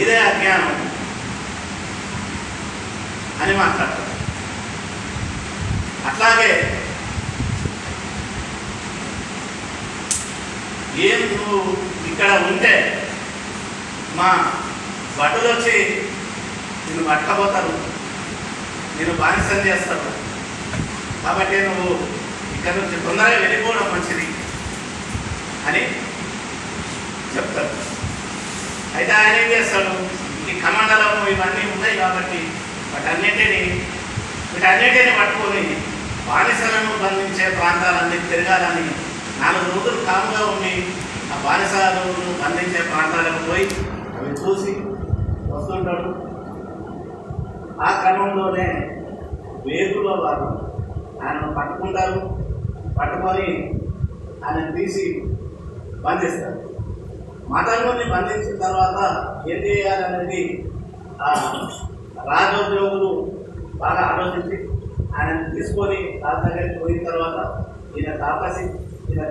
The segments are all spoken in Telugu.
ఇదే అజ్ఞానం అని మాట్లాడతారు. అట్లాగే ఏం నువ్వు ఇక్కడ ఉంటే మా భటులు వచ్చి నిన్ను పట్టకపోతారు, నేను బానిసం చేస్తాను, కాబట్టి నువ్వు ఇక్కడ నుంచి తొందరగా వెళ్ళిపోవడం మంచిది అని చెప్తాడు. అయితే ఆయన ఏం చేస్తాడు, ఈ కమండలము ఇవన్నీ ఉన్నాయి కాబట్టి వీటన్నిటిని పట్టుకొని బానిసలను బంధించే ప్రాంతాలన్నీ తిరగాలని 4 రోజులు కాముగా ఉండి ఆ బానిసలను బంధించే ప్రాంతాలకు పోయి అవి చూసి వస్తుంటాడు. ఆ క్రమంలోనే వేగుల వారు ఆయనను పట్టుకుంటారు. పట్టుకొని ఆయన తీసి బంధిస్తారు. మతంలోని బంధించిన తర్వాత ఏం చేయాలనేది రాజోద్యోగులు బాగా ఆలోచించి ఆయనను తీసుకొని రాజు దగ్గరికి పోయిన తర్వాత ఈయన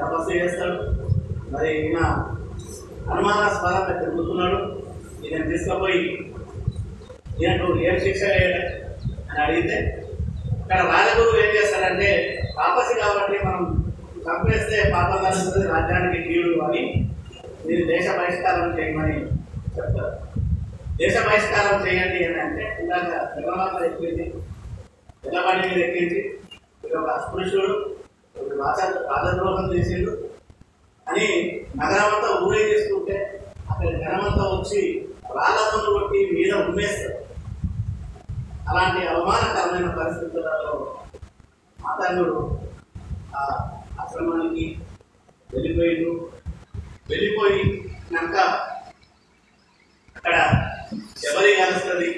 తపస్సు చేస్తాడు. మరి ఈయన అనుమానాస్పదంగా తిరుగుతున్నాడు. ఈయన తీసుకుపోయి ఈయనకు ఏం శిక్ష వేయాలి అని అడిగితే ఇక్కడ రాజగురువు ఏం చేస్తాడంటే, తాపసి కాబట్టి మనం చంపేస్తే పాపం కలుగుతుంది, రాజ్యానికి కీడు అని మీరు దేశ బహిష్కారం చేయమని చెప్తారు. దేశ బహిష్కారం చేయండి అని అంటే ఇలాగ జగన్మాత ఎక్కింది, ఎల్లబండి మీద ఎక్కించి ఒక అస్పృశ్యుడు రాజద్రోహం చేసిండు అని నగరమంతా ఊరేగిస్తుంటే అక్కడ జనమంతా వచ్చి రాళ్ళతో కొట్టి మీద ఉమ్మేస్తారు. అలాంటి అవమానకరమైన పరిస్థితులలో మాతాంగుడు ఆ ఆశ్రమానికి వెళ్ళిపోయినాక అక్కడ శబరి కలుస్తుంది.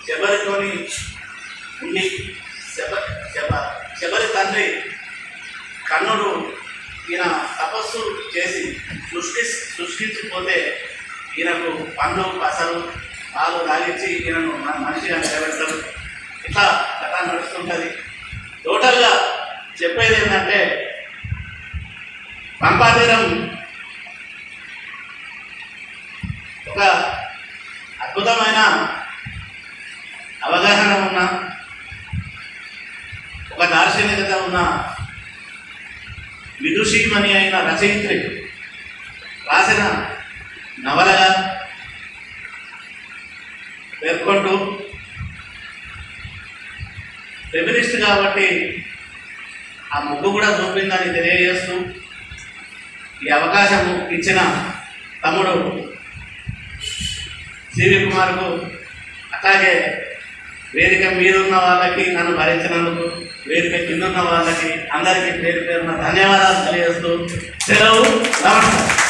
శబరితోని ఉండి శబరి తండ్రి కర్ణుడు ఈయన తపస్సు చేసి సృష్టించిపోతే ఈయనకు పండ్లు పసరు పాలు తాగించి ఈయనను మనిషిగా నిలబెడతారు. ఇట్లా కథ నడుస్తుంటుంది. టోటల్గా చెప్పేది ఏంటంటే, పంపాతీరం ఒక అద్భుతమైన అవగాహన ఉన్న, ఒక దార్శనికత ఉన్న విదుషీమణి అయిన రచయిత్రి రాసిన నవలగా పేర్కొంటూ, ఫెమినిస్ట్ కాబట్టి ఆ ముగ్గు కూడా చూపిందని తెలియజేస్తూ ఈ అవకాశం ఇచ్చిన తమ్ముడు సివి కుమార్కు, అట్లాగే వేదిక మీదున్న వాళ్ళకి, నన్ను భరించినందుకు వేదిక కిందున్న వాళ్ళకి అందరికీ పేరు పేరున ధన్యవాదాలు తెలియజేస్తూ సెలవు. నమస్కారం.